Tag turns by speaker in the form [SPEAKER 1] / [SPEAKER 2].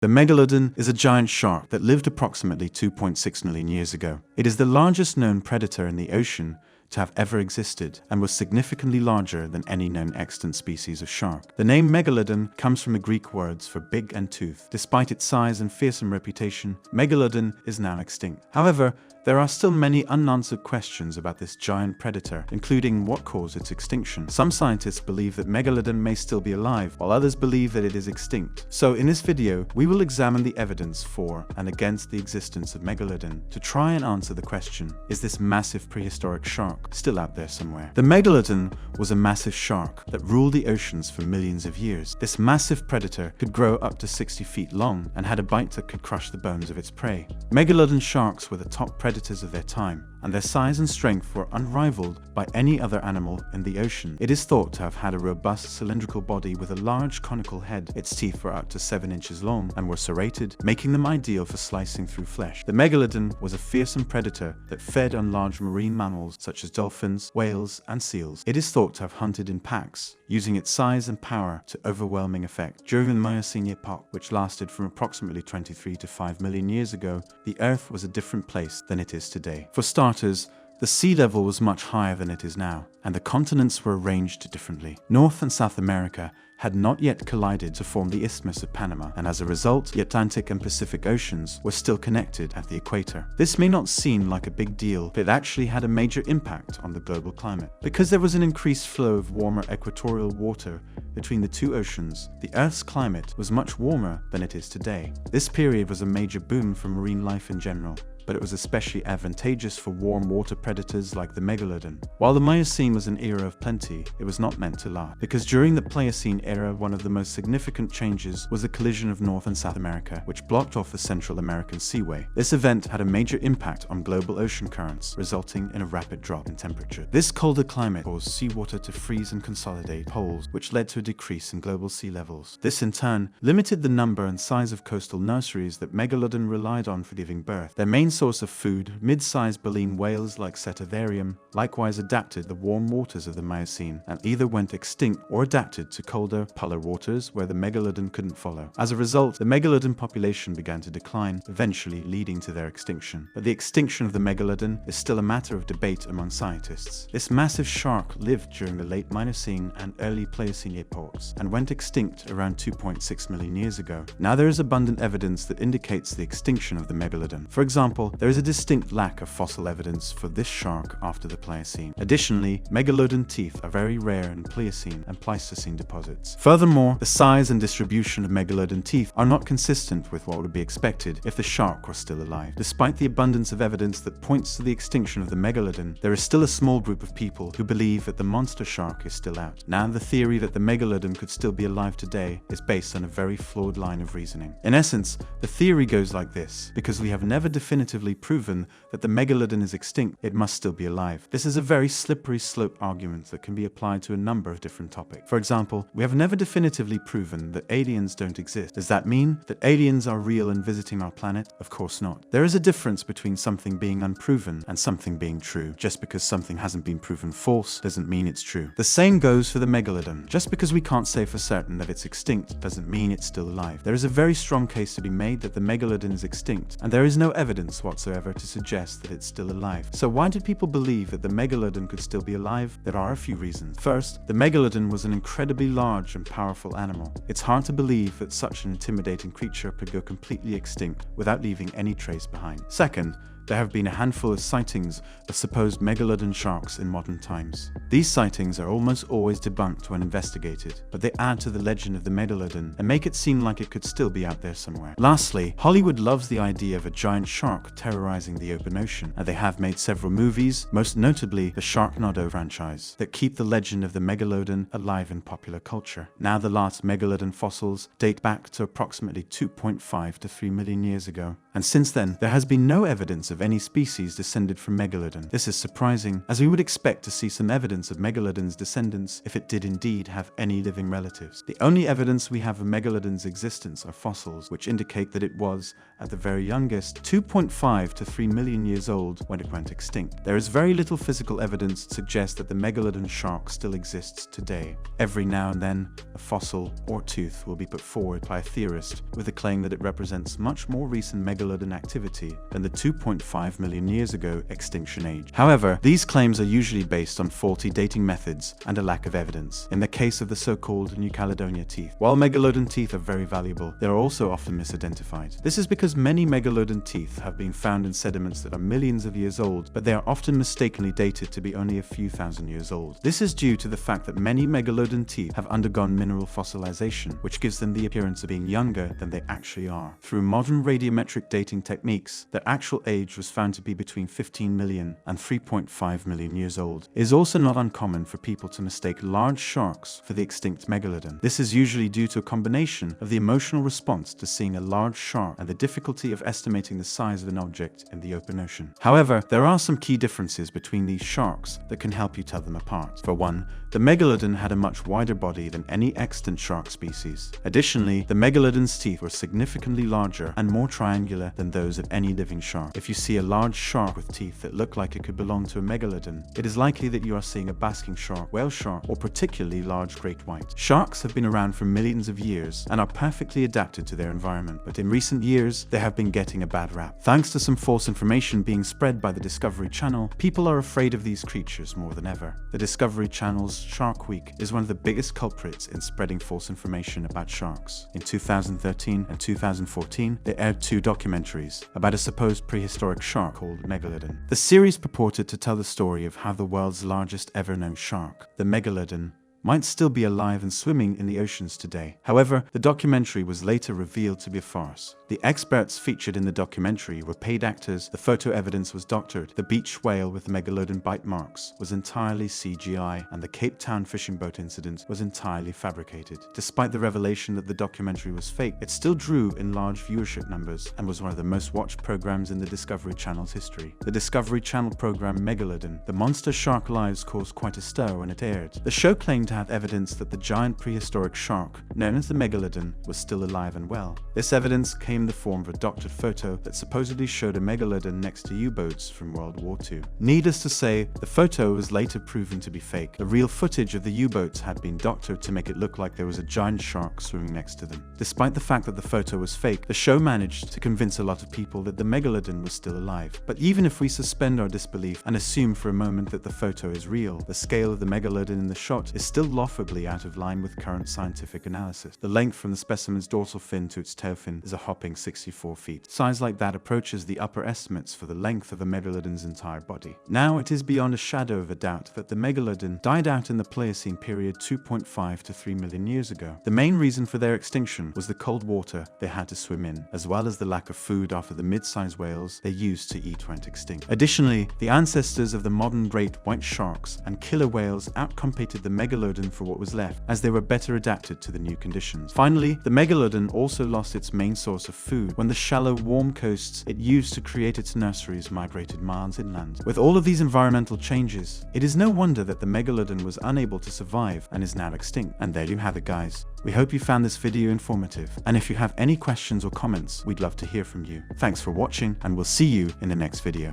[SPEAKER 1] The Megalodon is a giant shark that lived approximately 2.6 million years ago. It is the largest known predator in the ocean to have ever existed and was significantly larger than any known extant species of shark. The name Megalodon comes from the Greek words for big and tooth. Despite its size and fearsome reputation, Megalodon is now extinct. However, there are still many unanswered questions about this giant predator, including what caused its extinction. Some scientists believe that Megalodon may still be alive, while others believe that it is extinct. So in this video, we will examine the evidence for and against the existence of Megalodon to try and answer the question, is this massive prehistoric shark still out there somewhere? The Megalodon was a massive shark that ruled the oceans for millions of years. This massive predator could grow up to 60 feet long and had a bite that could crush the bones of its prey. Megalodon sharks were the top predators of their time, and their size and strength were unrivaled by any other animal in the ocean. It is thought to have had a robust cylindrical body with a large conical head. Its teeth were up to 7 inches long and were serrated, making them ideal for slicing through flesh. The Megalodon was a fearsome predator that fed on large marine mammals such as dolphins, whales, and seals. It is thought to have hunted in packs, using its size and power to overwhelming effect. During the Miocene epoch, which lasted from approximately 23 to 5 million years ago, the Earth was a different place than it is today. For starters, the sea level was much higher than it is now, and the continents were arranged differently. North and South America had not yet collided to form the Isthmus of Panama, and as a result, the Atlantic and Pacific Oceans were still connected at the equator. This may not seem like a big deal, but it actually had a major impact on the global climate. Because there was an increased flow of warmer equatorial water between the two oceans, the Earth's climate was much warmer than it is today. This period was a major boom for marine life in general, but it was especially advantageous for warm water predators like the Megalodon. While the Miocene was an era of plenty, it was not meant to last, because during the Pliocene era, one of the most significant changes was the collision of North and South America, which blocked off the Central American Seaway. This event had a major impact on global ocean currents, resulting in a rapid drop in temperature. This colder climate caused seawater to freeze and consolidate poles, which led to a decrease in global sea levels. This in turn limited the number and size of coastal nurseries that Megalodon relied on for giving birth. Their main source of food, mid-sized baleen whales like Cetavarium, likewise adapted the warm waters of the Miocene and either went extinct or adapted to colder, polar waters where the Megalodon couldn't follow. As a result, the Megalodon population began to decline, eventually leading to their extinction. But the extinction of the Megalodon is still a matter of debate among scientists. This massive shark lived during the late Miocene and early Pliocene epochs and went extinct around 2.6 million years ago. Now there is abundant evidence that indicates the extinction of the Megalodon. For example, there is a distinct lack of fossil evidence for this shark after the Pliocene. Additionally, Megalodon teeth are very rare in Pliocene and Pleistocene deposits. Furthermore, the size and distribution of Megalodon teeth are not consistent with what would be expected if the shark were still alive. Despite the abundance of evidence that points to the extinction of the Megalodon, there is still a small group of people who believe that the monster shark is still out. Now, the theory that the Megalodon could still be alive today is based on a very flawed line of reasoning. In essence, the theory goes like this: because we have never definitively proven that the Megalodon is extinct, it must still be alive. This is a very slippery slope argument that can be applied to a number of different topics. For example, we have never definitively proven that aliens don't exist. Does that mean that aliens are real and visiting our planet? Of course not. There is a difference between something being unproven and something being true. Just because something hasn't been proven false doesn't mean it's true. The same goes for the Megalodon. Just because we can't say for certain that it's extinct doesn't mean it's still alive. There is a very strong case to be made that the Megalodon is extinct, and there is no evidence whatsoever to suggest that it's still alive. So why did people believe that the Megalodon could still be alive? There are a few reasons. First, the Megalodon was an incredibly large and powerful animal. It's hard to believe that such an intimidating creature could go completely extinct without leaving any trace behind. Second, there have been a handful of sightings of supposed Megalodon sharks in modern times. These sightings are almost always debunked when investigated, but they add to the legend of the Megalodon and make it seem like it could still be out there somewhere. Lastly, Hollywood loves the idea of a giant shark terrorizing the open ocean, and they have made several movies, most notably the Sharknado franchise, that keep the legend of the Megalodon alive in popular culture. Now the last Megalodon fossils date back to approximately 2.5 to 3 million years ago, and since then there has been no evidence of of any species descended from Megalodon. This is surprising, as we would expect to see some evidence of Megalodon's descendants if it did indeed have any living relatives. The only evidence we have of Megalodon's existence are fossils, which indicate that it was, at the very youngest, 2.5 to 3 million years old when it went extinct. There is very little physical evidence to suggest that the Megalodon shark still exists today. Every now and then, a fossil or tooth will be put forward by a theorist with the claim that it represents much more recent Megalodon activity than the 2.5 million years ago extinction age. However, these claims are usually based on faulty dating methods and a lack of evidence. In the case of the so-called New Caledonia teeth, while Megalodon teeth are very valuable, they are also often misidentified. This is because many Megalodon teeth have been found in sediments that are millions of years old, but they are often mistakenly dated to be only a few thousand years old. This is due to the fact that many Megalodon teeth have undergone mineral fossilization, which gives them the appearance of being younger than they actually are. Through modern radiometric dating techniques, their actual age was found to be between 15 million and 3.5 million years old. It is also not uncommon for people to mistake large sharks for the extinct Megalodon. This is usually due to a combination of the emotional response to seeing a large shark and the difficulty of estimating the size of an object in the open ocean. However, there are some key differences between these sharks that can help you tell them apart. For one, the Megalodon had a much wider body than any extant shark species. Additionally, the Megalodon's teeth were significantly larger and more triangular than those of any living shark. If you see a large shark with teeth that look like it could belong to a Megalodon, it is likely that you are seeing a basking shark, whale shark, or particularly large great white. Sharks have been around for millions of years and are perfectly adapted to their environment, but in recent years, they have been getting a bad rap. Thanks to some false information being spread by the Discovery Channel, people are afraid of these creatures more than ever. The Discovery Channel's Shark Week is one of the biggest culprits in spreading false information about sharks. In 2013 and 2014, they aired two documentaries about a supposed prehistoric shark called Megalodon. The series purported to tell the story of how the world's largest ever known shark, the Megalodon, might still be alive and swimming in the oceans today. However, the documentary was later revealed to be a farce. The experts featured in the documentary were paid actors, the photo evidence was doctored, the beach whale with Megalodon bite marks was entirely CGI, and the Cape Town fishing boat incident was entirely fabricated. Despite the revelation that the documentary was fake, it still drew in large viewership numbers and was one of the most watched programs in the Discovery Channel's history. The Discovery Channel program Megalodon, the monster shark lives, caused quite a stir when it aired. The show claimed to have evidence that the giant prehistoric shark, known as the Megalodon, was still alive and well. This evidence came in the form of a doctored photo that supposedly showed a Megalodon next to U-boats from World War II. Needless to say, the photo was later proven to be fake. The real footage of the U-boats had been doctored to make it look like there was a giant shark swimming next to them. Despite the fact that the photo was fake, the show managed to convince a lot of people that the Megalodon was still alive. But even if we suspend our disbelief and assume for a moment that the photo is real, the scale of the Megalodon in the shot is still laughably out of line with current scientific analysis. The length from the specimen's dorsal fin to its tail fin is a hopping 64 feet. Size like that approaches the upper estimates for the length of a Megalodon's entire body. Now it is beyond a shadow of a doubt that the Megalodon died out in the Pliocene period 2.5 to 3 million years ago. The main reason for their extinction was the cold water they had to swim in, as well as the lack of food after the mid-sized whales they used to eat went extinct. Additionally, the ancestors of the modern great white sharks and killer whales outcompeted the Megalodon for what was left, as they were better adapted to the new conditions. Finally, the Megalodon also lost its main source of food when the shallow, warm coasts it used to create its nurseries migrated miles inland. With all of these environmental changes, it is no wonder that the Megalodon was unable to survive and is now extinct. And there you have it, guys. We hope you found this video informative, and if you have any questions or comments, we'd love to hear from you. Thanks for watching, and we'll see you in the next video.